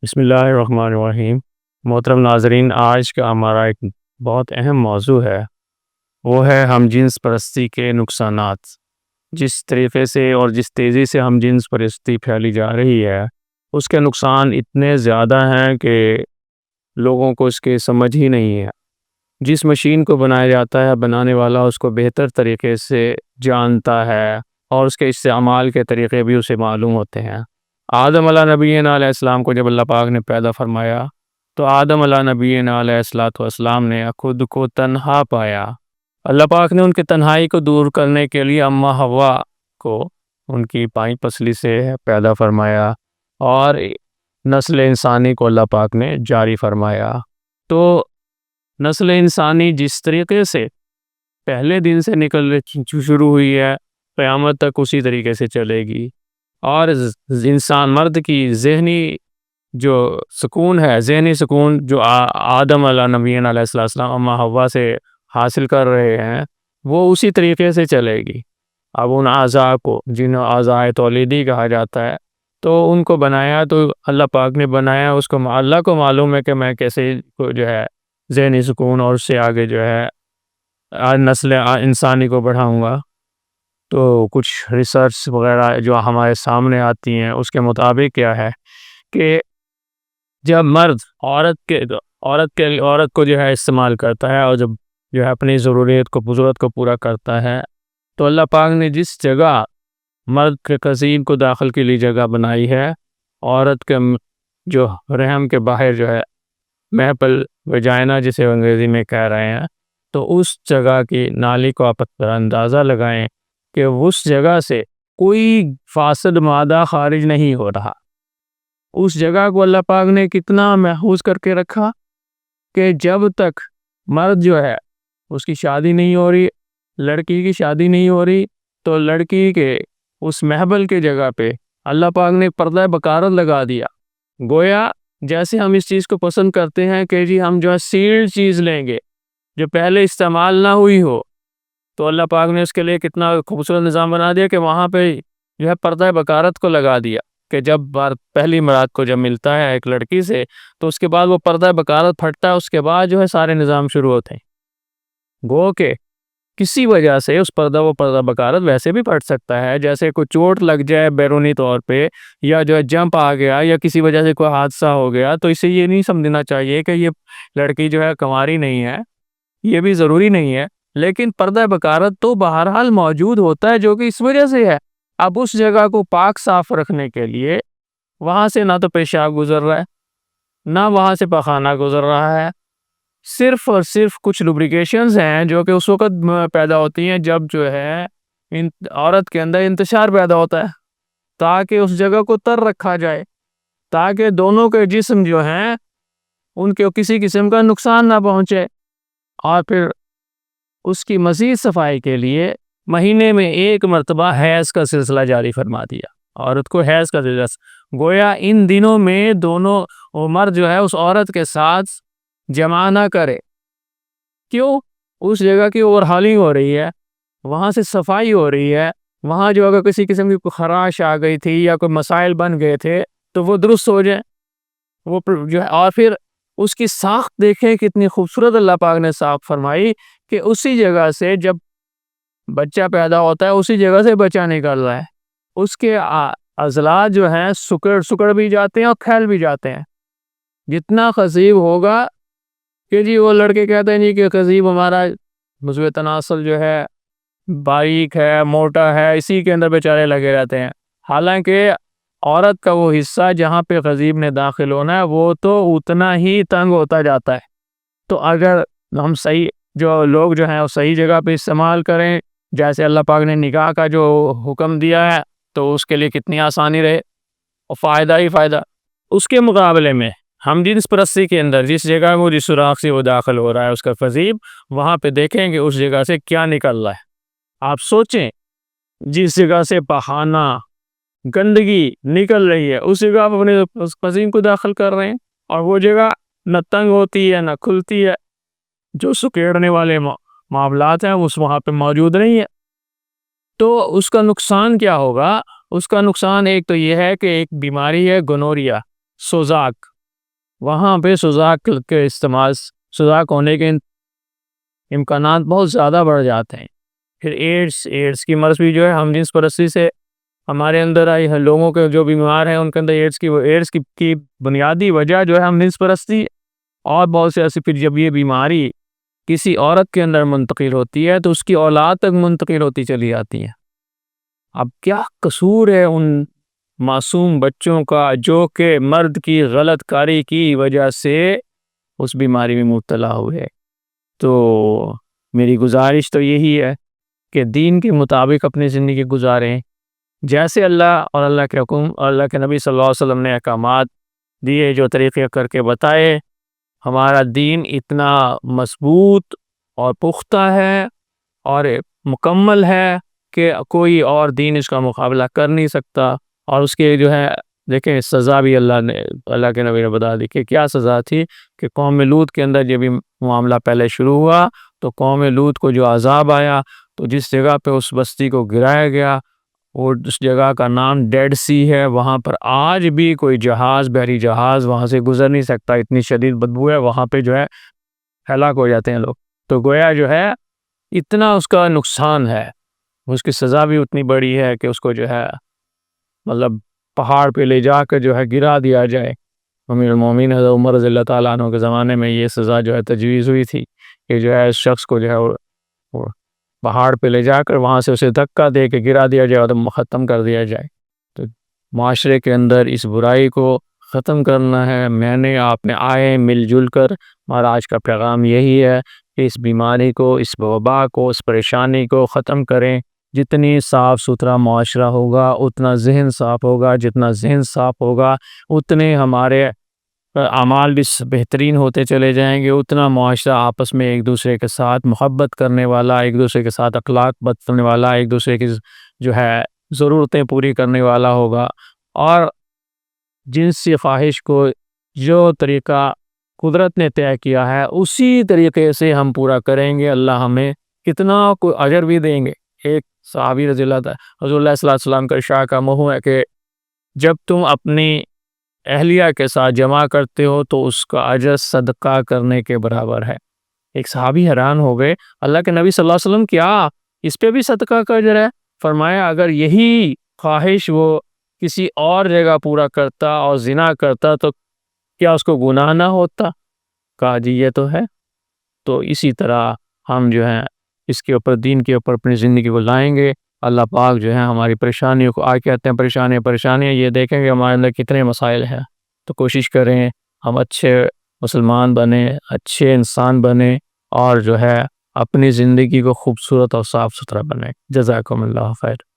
بسم اللہ الرحمن الرحیم۔ محترم ناظرین، آج کا ہمارا ایک بہت اہم موضوع ہے، وہ ہے ہم جنس پرستی کے نقصانات۔ جس طریقے سے اور جس تیزی سے ہم جنس پرستی پھیلی جا رہی ہے، اس کے نقصان اتنے زیادہ ہیں کہ لوگوں کو اس کے سمجھ ہی نہیں ہے۔ جس مشین کو بنایا جاتا ہے، بنانے والا اس کو بہتر طریقے سے جانتا ہے اور اس کے استعمال کے طریقے بھی اسے معلوم ہوتے ہیں۔ آدم علیہ نبینا علیہ السلام کو جب اللہ پاک نے پیدا فرمایا تو آدم علیہ نبینا علیہ السلام نے خود کو تنہا پایا۔ اللہ پاک نے ان کی تنہائی کو دور کرنے کے لیے اماں حوا کو ان کی بائیں پسلی سے پیدا فرمایا اور نسل انسانی کو اللہ پاک نے جاری فرمایا۔ تو نسل انسانی جس طریقے سے پہلے دن سے شروع ہوئی ہے، قیامت تک اسی طریقے سے چلے گی، اور انسان مرد کی ذہنی جو سکون ہے، ذہنی سکون جو آدم علیہ نبینا علیہ السلام اماں حوا سے حاصل کر رہے ہیں، وہ اسی طریقے سے چلے گی۔ اب ان اعضاء کو، جنہیں اعضاء تولیدی کہا جاتا ہے، تو ان کو بنایا تو اللہ پاک نے بنایا، اس کو اللہ کو معلوم ہے کہ میں کیسے جو ہے ذہنی سکون اور اس سے آگے جو ہے نسل انسانی کو بڑھاؤں گا۔ تو کچھ ریسرچ وغیرہ جو ہمارے سامنے آتی ہیں، اس کے مطابق کیا ہے کہ جب مرد عورت کو جو ہے استعمال کرتا ہے، اور جب جو ہے اپنی ضرورت کو پورا کرتا ہے، تو اللہ پاک نے جس جگہ مرد کے قضیب کو داخل کے لیے جگہ بنائی ہے، عورت کے جو رحم کے باہر جو ہے محفل وجائنا جسے انگریزی میں کہہ رہے ہیں، تو اس جگہ کی نالی کو آپ اندازہ لگائیں کہ اس جگہ سے کوئی فاسد مادہ خارج نہیں ہو رہا۔ اس جگہ کو اللہ پاک نے کتنا محفوظ کر کے رکھا کہ جب تک مرد جو ہے اس کی شادی نہیں ہو رہی، لڑکی کی شادی نہیں ہو رہی، تو لڑکی کے اس محفل کے جگہ پہ اللہ پاک نے پردہ بکارت لگا دیا۔ گویا جیسے ہم اس چیز کو پسند کرتے ہیں کہ جی ہم جو ہے سیلڈ چیز لیں گے جو پہلے استعمال نہ ہوئی ہو، تو اللہ پاک نے اس کے لیے کتنا خوبصورت نظام بنا دیا کہ وہاں پہ جو ہے پردہ بکارت کو لگا دیا کہ جب پہلی مراد کو جب ملتا ہے ایک لڑکی سے، تو اس کے بعد وہ پردہ بکارت پھٹتا ہے، اس کے بعد جو ہے سارے نظام شروع ہوتے ہیں۔ گو کہ کسی وجہ سے اس پردہ بکارت ویسے بھی پھٹ سکتا ہے، جیسے کوئی چوٹ لگ جائے بیرونی طور پہ، یا جو ہے جمپ آ گیا، یا کسی وجہ سے کوئی حادثہ ہو گیا، تو اسے یہ نہیں سمجھنا چاہیے کہ یہ لڑکی جو ہے کنواری نہیں ہے، یہ بھی ضروری نہیں ہے، لیکن پردہ بکارت تو بہرحال موجود ہوتا ہے، جو کہ اس وجہ سے ہے۔ اب اس جگہ کو پاک صاف رکھنے کے لیے وہاں سے نہ تو پیشاب گزر رہا ہے، نہ وہاں سے پخانہ گزر رہا ہے، صرف اور صرف کچھ لوبریکیشنز ہیں جو کہ اس وقت پیدا ہوتی ہیں جب جو ہے عورت کے اندر انتشار پیدا ہوتا ہے، تاکہ اس جگہ کو تر رکھا جائے، تاکہ دونوں کے جسم جو ہیں ان کے کسی قسم کا نقصان نہ پہنچے۔ اور پھر اس کی مزید صفائی کے لیے مہینے میں ایک مرتبہ حیض کا سلسلہ جاری فرما دیا، عورت کو حیض کا سلسلہ۔ گویا ان دنوں میں دونوں مرد جو ہے اس عورت کے ساتھ جمع نہ کرے۔ کیوں؟ اس جگہ کی اوور ہالنگ ہو رہی ہے، وہاں سے صفائی ہو رہی ہے، وہاں جو اگر کسی قسم کی خراش آ گئی تھی یا کوئی مسائل بن گئے تھے تو وہ درست ہو جائیں، وہ جو ہے۔ اور پھر اس کی ساخت دیکھیں کتنی خوبصورت اللہ پاک نے ساخت فرمائی کہ اسی جگہ سے جب بچہ پیدا ہوتا ہے اسی جگہ سے بچہ نکل رہا ہے، اس کے عضلات جو ہیں سکڑ بھی جاتے ہیں اور کھیل بھی جاتے ہیں۔ جتنا قضیب ہوگا کہ جی وہ لڑکے کہتے ہیں جی کہ قضیب ہمارا مثبت تناسل جو ہے باریک ہے، موٹا ہے، اسی کے اندر بیچارے لگے رہتے ہیں، حالانکہ عورت کا وہ حصہ جہاں پہ قضیب نے داخل ہونا ہے وہ تو اتنا ہی تنگ ہوتا جاتا ہے۔ تو اگر ہم جو لوگ جو ہیں وہ صحیح جگہ پہ استعمال کریں، جیسے اللہ پاک نے نکاح کا جو حکم دیا ہے، تو اس کے لیے کتنی آسانی رہے اور فائدہ ہی فائدہ۔ اس کے مقابلے میں ہم جنس پرستی کے اندر جس جگہ وہ جس سوراخ سے وہ داخل ہو رہا ہے اس کا قضیب، وہاں پہ دیکھیں گے اس جگہ سے کیا نکل رہا ہے۔ آپ سوچیں، جس جگہ سے پخانہ گندگی نکل رہی ہے اس جگہ آپ اپنے قضیب کو داخل کر رہے ہیں، اور وہ جگہ نہ تنگ ہوتی ہے نہ کھلتی ہے، جو سکیڑنے والے معاملات ہیں اس وہاں پہ موجود نہیں ہے۔ تو اس کا نقصان کیا ہوگا؟ اس کا نقصان ایک تو یہ ہے کہ ایک بیماری ہے گونوریا، سوزاک، وہاں پہ سوزاک کے استعمال، سوزاک ہونے کے امکانات بہت زیادہ بڑھ جاتے ہیں۔ پھر ایڈس کی مرض بھی جو ہے ہم جنس پرستی سے ہمارے اندر آئی ہے۔ لوگوں کے جو بیمار ہیں ان کے اندر ایڈس کی بنیادی وجہ جو ہے ہم جنس پرستی، اور بہت سے ایسی، پھر جب یہ بیماری کسی عورت کے اندر منتقل ہوتی ہے تو اس کی اولاد تک منتقل ہوتی چلی جاتی ہے۔ اب کیا قصور ہے ان معصوم بچوں کا جو کہ مرد کی غلط کاری کی وجہ سے اس بیماری میں مبتلا ہوئے؟ تو میری گزارش تو یہی ہے کہ دین کے مطابق اپنی زندگی گزاریں، جیسے اللہ اور اللہ کے حکم اور اللہ کے نبی صلی اللہ علیہ وسلم نے احکامات دیے، جو طریقے کر کے بتائے۔ ہمارا دین اتنا مضبوط اور پختہ ہے اور مکمل ہے کہ کوئی اور دین اس کا مقابلہ کر نہیں سکتا۔ اور اس کے جو ہے دیکھیں سزا بھی اللہ کے نبی نے بتا دی کہ کیا سزا تھی، کہ قوم لوط کے اندر جب معاملہ پہلے شروع ہوا تو قوم لوط کو جو عذاب آیا، تو جس جگہ پہ اس بستی کو گرایا گیا وہ اس جگہ کا نام ڈیڈ سی ہے، وہاں پر آج بھی کوئی جہاز، بحری جہاز وہاں سے گزر نہیں سکتا، اتنی شدید بدبو ہے وہاں پہ، جو ہے ہلاک ہو جاتے ہیں لوگ۔ تو گویا جو ہے اتنا اس کا نقصان ہے، اس کی سزا بھی اتنی بڑی ہے کہ اس کو جو ہے مطلب پہاڑ پہ لے جا کر جو ہے گرا دیا جائے۔ امیر المومنین حضرت عمر رضی اللہ تعالیٰ عنہ کے زمانے میں یہ سزا جو ہے تجویز ہوئی تھی کہ جو ہے اس شخص کو جو ہے وہ پہاڑ پہ لے جا کر وہاں سے اسے دھکا دے کے گرا دیا جائے اور ختم کر دیا جائے۔ تو معاشرے کے اندر اس برائی کو ختم کرنا ہے، میں نے آپ نے آئے مل جل کر۔ ہمارا آج کا پیغام یہی ہے کہ اس بیماری کو، اس وبا کو، اس پریشانی کو ختم کریں۔ جتنی صاف ستھرا معاشرہ ہوگا اتنا ذہن صاف ہوگا، جتنا ذہن صاف ہوگا اتنے ہمارے اعمال بھی بہترین ہوتے چلے جائیں گے، اتنا معاشرہ آپس میں ایک دوسرے کے ساتھ محبت کرنے والا، ایک دوسرے کے ساتھ اخلاق برتنے والا، ایک دوسرے کی جو ہے ضرورتیں پوری کرنے والا ہوگا۔ اور جنسی خواہش کو جو طریقہ قدرت نے طے کیا ہے اسی طریقے سے ہم پورا کریں گے، اللہ ہمیں کتنا کو اجر بھی دیں گے۔ ایک صحابی رضی اللہ تعالیٰ حضور اللہ صلی اللہ علیہ وسلم کا ارشاد کا موہ ہے کہ جب تم اپنی اہلیہ کے ساتھ جمع کرتے ہو تو اس کا اجر صدقہ کرنے کے برابر ہے۔ ایک صحابی حیران ہو گئے، اللہ کے نبی صلی اللہ علیہ وسلم کیا اس پہ بھی صدقہ کا اجر ہے؟ فرمایا اگر یہی خواہش وہ کسی اور جگہ پورا کرتا اور زنا کرتا تو کیا اس کو گناہ نہ ہوتا؟ کہا جی یہ تو ہے۔ تو اسی طرح ہم جو ہیں اس کے اوپر، دین کے اوپر اپنی زندگی کو لائیں گے، اللہ پاک جو ہے ہماری پریشانیوں کو کہتے ہیں پریشانیاں یہ دیکھیں گے ہمارے اندر کتنے مسائل ہیں، تو کوشش کریں ہم اچھے مسلمان بنیں، اچھے انسان بنیں، اور جو ہے اپنی زندگی کو خوبصورت اور صاف ستھرا بنائیں۔ جزاکم اللہ خیر۔